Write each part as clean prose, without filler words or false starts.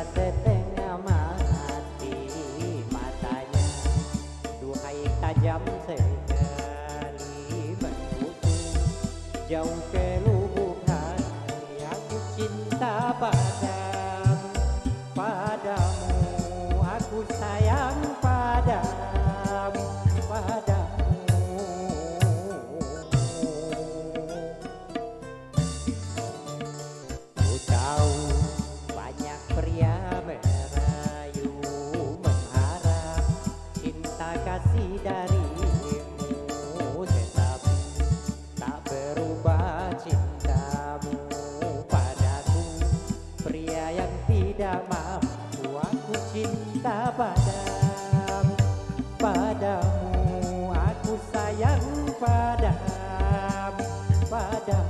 pria setengah mati matanya, duhai tajam sekali menusuk jauh ke lubuk hati. Aku cinta padamu, padamu, aku sayang padamu, padamu. Ku tahu banyak pria merayu mengharap cinta kasih darimu, tetapi tak berubah cintamu padaku, pria yang tidak mampu. Aku cinta padamu, padamu, aku sayang padamu, padamu.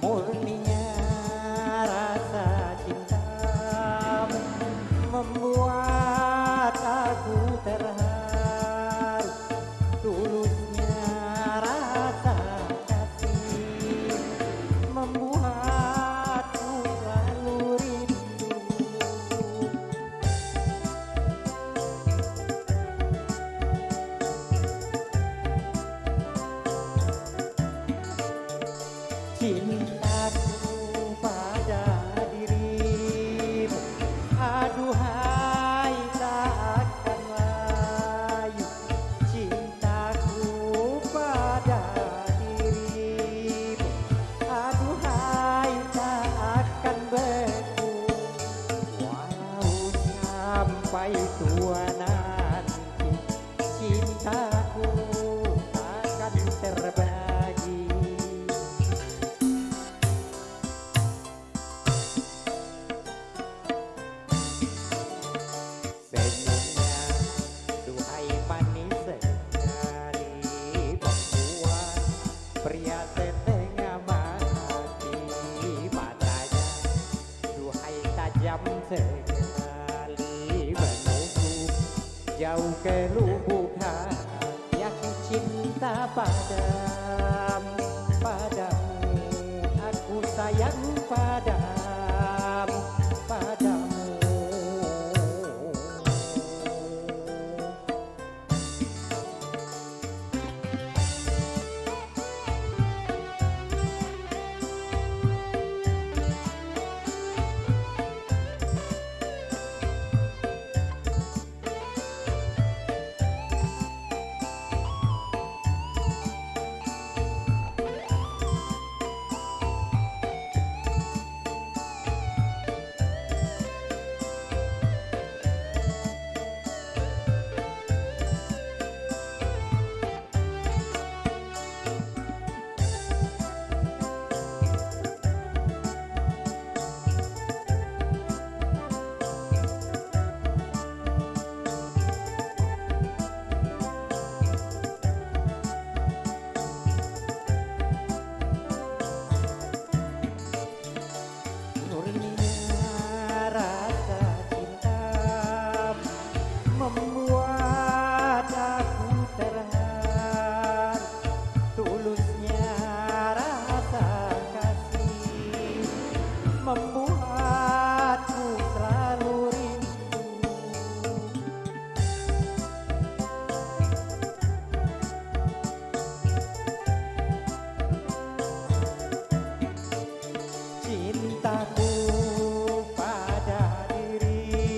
Murninya rasa cintamu membuat aku terharu, tulusnya rasa kasih membuatku selalu rindu. Cintaku pada dirimu, aduhai tak akan layu. Cintaku pada dirimu, aduhai tak akan beku. Walau sampai tua nanti, cintaku akan terbagi. Senyumnya duhai manis sekali, membuat pria setengah mati matanya, duhai tajam sekali menusuk jauh ke lubuk hati. Aku cinta padamu, padamu, aku sayang padamu, padamu. Membuat aku terharu, tulusnya rasa kasih membuatku selalu rindu. Cintaku pada diri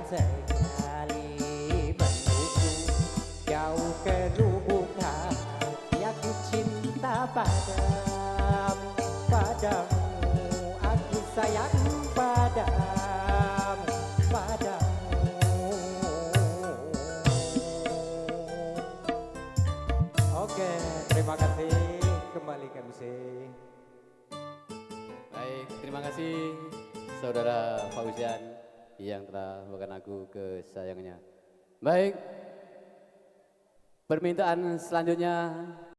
sekali menuju jauh ke lubuk hati. Aku cinta padamu, aku sayang padamu. Oke, terima kasih. Kembali ke MC. Baik, terima kasih saudara Fauzian yang telah membawakan lagu kesayangannya. Baik, permintaan selanjutnya